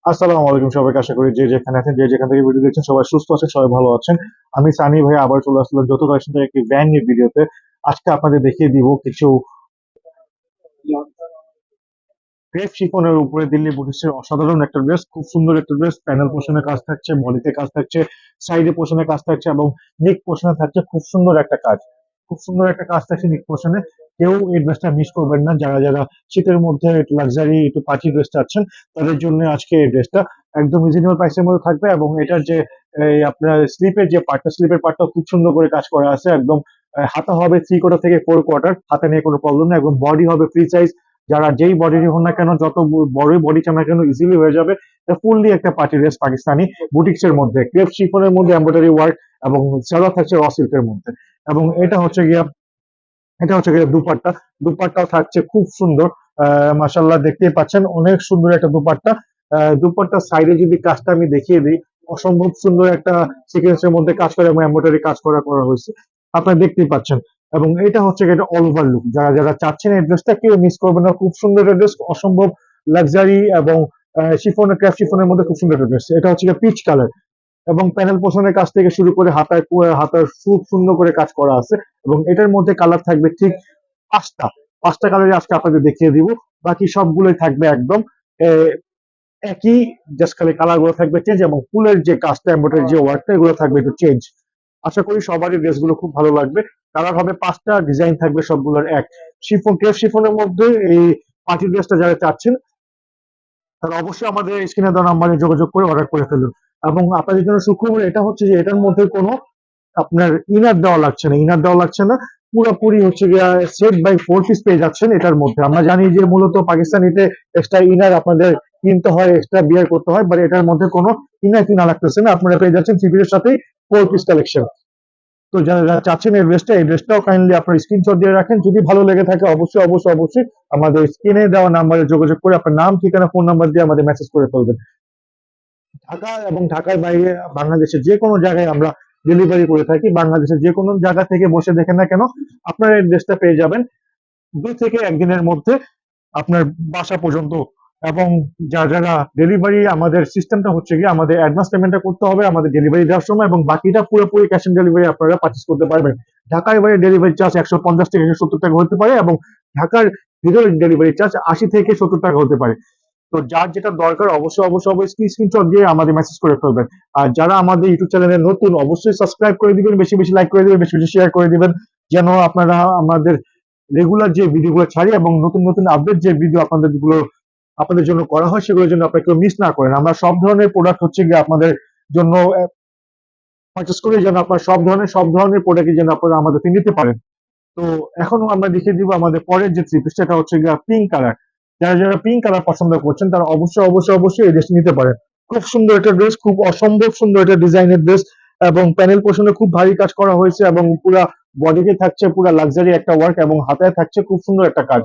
আসসালামু আলাইকুম সবাইকে। আশা করি যে যেখানে আছেন, যে যেখান থেকে ভিডিও দেখছেন সবাই সুস্থ আছেন, সবাই ভালো আছেন। আমি সানি ভাই আবার চলে আসলাম যৌথ কালেকশন থেকে একটি ব্র্যান্ড নিউ ভিডিওতে। আজকে আপনাদের দেখিয়ে দিব কিছু ক্রেপ শিফনের উপরে দিল্লি বুটিক্সের অসাধারণ একটা ড্রেস, খুব সুন্দর একটা ড্রেস। প্যানেল পোর্শনে কাজ থাকছে, বডিতে কাজ থাকছে, সাইডে পোর্শনে কাজ থাকছে এবং নেক পোর্শনে থাকছে খুব সুন্দর একটা কাজ। খুব সুন্দর একটা কাজ থাকছে নেক পোর্শনে। কেউ এই ড্রেসটা মিস করবেন না। যারা যারা শীতের মধ্যে একটু লাক্সারি একটু পার্টি ড্রেস চাচ্ছেন তাদের জন্য আজকে এই ড্রেসটা একদম রিজনেবল প্রাইসের মধ্যে থাকবে। এবং এটার যে আপনার স্লিপের যে পার্টটা, স্লিপের পার্টটা খুব সুন্দর করে কাজ করা আছে একদম। হাতা হবে 3 কোয়ার্টার থেকে 4 কোয়ার্টার, হাতা নিয়ে কোনো প্রবলেম নেই। এবং বডি হবে ফ্রি সাইজ। যারা যেই বডিরই হোক না কেন, যত বড়ই বডি চান না কেন, ইজিলি হয়ে যাবে। ফুললি একটা পার্টি ড্রেস পাকিস্তানি বুটিক্স এর মধ্যে, ক্রেপ শিফনের মধ্যে এমব্রয়ডারি ওয়ার্ক এবং সালোয়ার থাকছে র সিল্কের মধ্যে। এবং এটা হচ্ছে গিয়া দুপাট্টা। দুপাট্টাও থাকছে খুব সুন্দর। মাশাল্লাহ, দেখতেই পাচ্ছেন অনেক সুন্দর একটা দুপাট্টা। দুপাট্টার সাইডে যদি কাজটা আমি দেখিয়ে দিই, অসম্ভব সুন্দর একটা সিকোয়েন্সের মধ্যে কাজ করে এবং এমব্রয়ডারি কাজ করা হয়েছে, আপনারা দেখতেই পাচ্ছেন। এবং এটা হচ্ছে গিয়ে এটা অল ওভার লুক। যারা যারা চাচ্ছেন এই ড্রেসটা কেউ মিস করবে না। খুব সুন্দর একটা ড্রেস, অসম্ভব লাক্সারি এবং শিফনের, ক্র্যাফট শিফনের মধ্যে খুব সুন্দর একটা ড্রেস। এটা হচ্ছে পিচ কালার এবং প্যানেল পোষণের কাজ থেকে শুরু করে হাতার খুব সুন্দর করে কাজ করা আছে। এবং এটার মধ্যে কালার থাকবে ঠিক পাঁচটা। পাঁচটা কালারই আজকে আপনাদের দেখিয়ে দিব। বাকি সবগুলোই থাকবে একদম আহ, একই, জাস্ট খালি কালার গুলো থাকবে চেঞ্জ এবং ফুলের যে কাজটা, এমব্রয়ডারি যে ওয়ার্কটা, এগুলো থাকবে একটু চেঞ্জ। আশা করি সবারই ড্রেসগুলো খুব ভালো লাগবে। কালার হবে পাঁচটা, ডিজাইন থাকবে সবগুলোর এক। ক্রেপ শিফনের মধ্যে এই পার্টি ড্রেসটা যারা চাচ্ছেন তাহলে অবশ্যই আমাদের স্ক্রিনে দেওয়া নাম্বারে যোগাযোগ করে অর্ডার করে ফেলুন। এবং আপনাদের জন্য সুখবর এটা হচ্ছে যে এটার মধ্যে কোনো আপনার ইনার দেওয়া লাগছে না, ইনার দেওয়া লাগছে না। পুরোপুরি হচ্ছে গিয়া সেট বাই 4 পিস পেয়ে যাচ্ছেন এটার মধ্যে। আমরা জানি যে মূলত পাকিস্তানিতে এক্সট্রা ইনার আপনাদের কিনতে হয়, এক্সট্রা বিয়ার করতে হয়, বাট এটার মধ্যে কোনো ইনার কিনা লাগতেছে না। আপনারা পেয়ে যাচ্ছেন 3 পিসের সাথেই 4 পিস কালেকশন। তো যারা যারা চাচ্ছেন এই ড্রেসটাও কাইন্ডলি আপনার স্ক্রিনশট দিয়ে রাখেন। যদি ভালো লেগে থাকে অবশ্যই অবশ্যই অবশ্যই আমাদের স্ক্রিনে দেওয়া নাম্বারে যোগাযোগ করে আপনার নাম, ঠিকানা, ফোন নাম্বার দিয়ে আমাদের মেসেজ করে ফেলবেন। ঢাকা এবং ঢাকার বাইরে বাংলাদেশের যে কোনো জায়গায় আমরা ডেলিভারি করে থাকি। বাংলাদেশের যে কোনো জায়গা থেকে বসে দেখেন না কেন, আপনার এই ড্রেসটা পেয়ে যাবেন 2 থেকে 1 দিনের মধ্যে আপনার বাসা পর্যন্ত। এবং যারা যারা ডেলিভারি, আমাদের সিস্টেমটা হচ্ছে গিয়ে আমাদের অ্যাডভান্স পেমেন্টটা করতে হবে আমাদের ডেলিভারি দেওয়ার সময়, এবং বাকিটা পুরোপুরি ক্যাশ অন ডেলিভারি আপনারা পারচেস করতে পারবেন। ঢাকার বাইরে ডেলিভারি চার্জ 150 থেকে 170 টাকা হতে পারে এবং ঢাকার ভিতরে ডেলিভারি চার্জ 80 থেকে 70 টাকা হতে পারে। তো যার যেটা দরকার অবশ্যই অবশ্যই অবশ্যই স্ক্রিনশট দিয়ে আমাদের মেসেজ করে ফেলবেন। আর যারা আমাদের ইউটিউব চ্যানেলে নতুন, অবশ্যই সাবস্ক্রাইব করে দিবেন, বেশি বেশি লাইক করে দিবেন, বেশি বেশি শেয়ার করে দিবেন, যেন আপনারা আমাদের রেগুলার যে ভিডিওগুলো ছাড়ি এবং নতুন নতুন আপডেট যে ভিডিও আপনাদের জন্য করা হয় সেগুলোর জন্য আপনারা কেউ মিস না করেন। আমরা সব ধরনের প্রোডাক্ট হচ্ছে গিয়ে আপনাদের জন্য পারচেস করি, যেন আপনার সব ধরনের প্রোডাক্ট যেন আপনারা আমাদের থেকে নিতে পারেন। তো এখন আমরা দেখিয়ে দিব আমাদের পরের যে থ্রি পিসটা, এটা হচ্ছে গিয়ে পিঙ্ক কালার। যারা যারা পিঙ্ক কালার পছন্দ করছেন তারা অবশ্যই অবশ্যই অবশ্যই এই ড্রেসটি নিতে পারেন। খুব সুন্দর একটা ড্রেস, খুব অসম্ভব সুন্দর একটা ডিজাইনের ড্রেস। এবং প্যানেল পোর্শনে খুব ভারী কাজ করা হয়েছে এবং পুরা বডিতে থাকছে পুরা লাক্সারি একটা ওয়ার্ক এবং হাতায় থাকছে খুব সুন্দর একটা কাজ।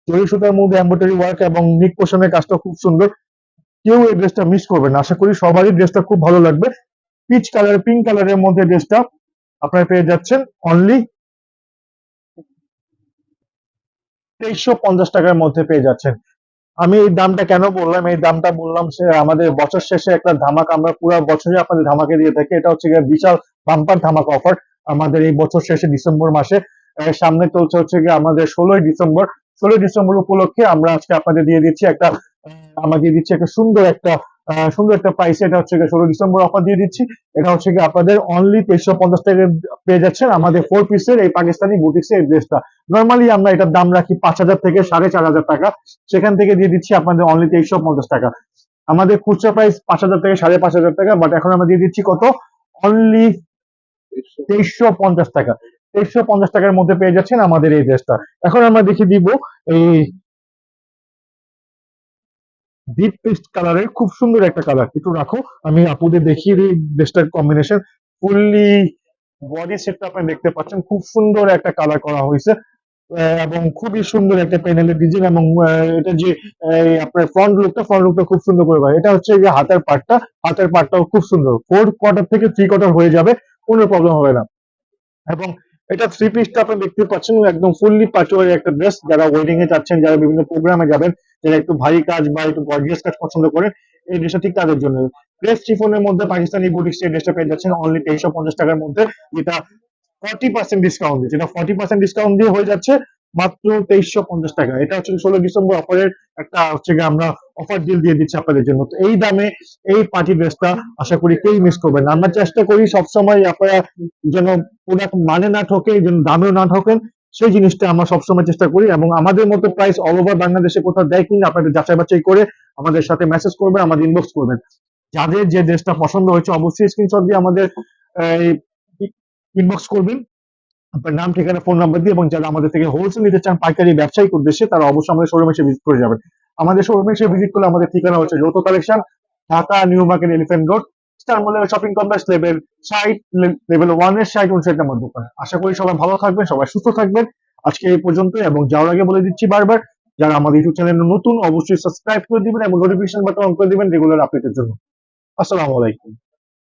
জরি সুতার মধ্যে এমব্রয়ডারি ওয়ার্ক এবং নিক পোর্শনের কাজটা খুব সুন্দর। কেউ এই ড্রেসটা মিস করবে না। আশা করি সবারই ড্রেসটা খুব ভালো লাগবে। পিঙ্ক কালারের মধ্যে ড্রেসটা আপনারা পেয়ে যাচ্ছেন অনলি 2350 টাকার মধ্যে পেয়ে যাচ্ছেন। আমি এই দামটা কেন বললাম, এই দামটা বললাম সে আমাদের বছর শেষে একটা ধামাকা, আমরা পুরো বছরই আপনাদের ধামাকে দিয়ে থাকি। এটা হচ্ছে গিয়ে বিশাল বাম্পার ধামাকা অফার আমাদের এই বছর শেষে ডিসেম্বর মাসে। সামনে চলছে হচ্ছে গিয়ে আমাদের 16ই ডিসেম্বর। 16ই ডিসেম্বর উপলক্ষে আমরা আজকে আপনাদের দিয়ে দিচ্ছি একটা আমরা দিয়ে দিচ্ছি একটা সুন্দর একটা প্রাইসে। এটা হচ্ছে গিয়ে 16 ডিসেম্বর অফার দিয়ে দিচ্ছি। এটা হচ্ছে গিয়ে আপনাদের অনলি 2350 টাকায় পেয়ে যাচ্ছেন আমাদের 4 পিসের এই পাকিস্তানি বুটিক্সের এই ড্রেসটা। নর্মালি আমরা এটার দাম রাখি 5,000 থেকে 45,000 টাকা, সেখান থেকে দিয়ে দিচ্ছি আপনাদের অনলি 2350 টাকা। আমাদের খুচরা প্রাইস 5,000 থেকে 5,500 টাকা, বাট এখন আমরা দিয়ে দিচ্ছি কত, অনলি 2350 টাকা। 2350 টাকার মধ্যে পেয়ে যাচ্ছেন আমাদের এই ড্রেসটা। এখন আমরা দেখিয়ে দিব এই ডিপ পেস্ট কালারের খুব সুন্দর একটা কালার। একটু রাখো, আমি আপুদের দেখিয়ে দিই ড্রেসটার কম্বিনেশন। ফুললি বডি সেটটা আপনি দেখতে পাচ্ছেন, খুব সুন্দর একটা কালার করা হয়েছে। এবং খুবই সুন্দর একটা প্যানেলের ডিজাইন। এবং এটা যে আপনার ফ্রন্ট লুকটা খুব সুন্দর করে করে। এটা হচ্ছে যে হাতের পার্টটাও খুব সুন্দর, 4 কোয়ার্টার থেকে 3 কোয়ার্টার হয়ে যাবে, কোনো প্রবলেম হবে না। এবং এটা থ্রি পিসটা আপনি দেখতে পাচ্ছেন একদম ফুললি পাটোয়ারি একটা ড্রেস। যারা ওয়েডিং এ যাচ্ছেন, যারা বিভিন্ন প্রোগ্রামে যাবেন, যারা একটু ভারী কাজ বা একটু গর্জিয়াস কাজ পছন্দ করেন, এই ড্রেসটা ঠিক তাদের জন্য। ক্রেপ শিফনের মধ্যে পাকিস্তানি বুটিক্স এই ড্রেসটা পেয়ে যাচ্ছেন অনলি 2350 টাকার মধ্যে, যেটা 40% ডিসকাউন্ট দিয়ে, যেটা 40% ডিসকাউন্ট দিয়ে হয়ে যাচ্ছে মাত্র 2350 টাকা। এটা হচ্ছে 16 ডিসেম্বর অফারের একটা হচ্ছে গিয়ে আমরা অফার ডিল দিয়ে দিচ্ছি আপনাদের জন্য। তো এই দামে এই পার্টি ড্রেসটা আশা করি কেউ মিস করবেন না। আমরা চেষ্টা করি সবসময় আপনারা যেন প্রোডাক্ট মানে না ঠকে, যেন দামেও না ঠকেন, সেই জিনিসটা আমরা সবসময় চেষ্টা করি। এবং আমাদের মতো প্রাইস অল ওভার বাংলাদেশে কোথাও দেয় কিনা আপনাদের যাচাই বাছাই করে আমাদের সাথে মেসেজ করবেন, আমাদের ইনবক্স করবেন। যাদের যে ড্রেসটা পছন্দ হয়েছে অবশ্যই স্ক্রিনশট দিয়ে আমাদের ইনবক্স করবেন আপনার নাম, ঠিকানা, ফোন নাম্বার দিয়ে। এবং যারা আমাদের থেকে হোলসেল নিতে চান পাইকারি ব্যবসায়িক উদ্দেশ্যে, তারা অবশ্যই আমাদের শোরুমে এসে ভিজিট করে যাবেন। আমাদের শোরুমে এসে ভিজিট করলে আমাদের ঠিকানা হচ্ছে যৌথ collection, Dhaka new market, elephant road, star mall shopping complex, level 60, level 1 এর 59 নম্বর দোকান। আশা করি সবাই ভালো থাকবেন, সবাই সুস্থ থাকবেন। আজকে এই পর্যন্ত, এবং যাওয়ার আগে বলে দিচ্ছি বারবার, যারা আমাদের ইউটিউব চ্যানেল নতুন অবশ্যই সাবস্ক্রাইব করে দিবেন এবং নোটিফিকেশন বাটন অন করে দিবেন রেগুলার আপডেটের জন্য। আসসালামু আলাইকুম।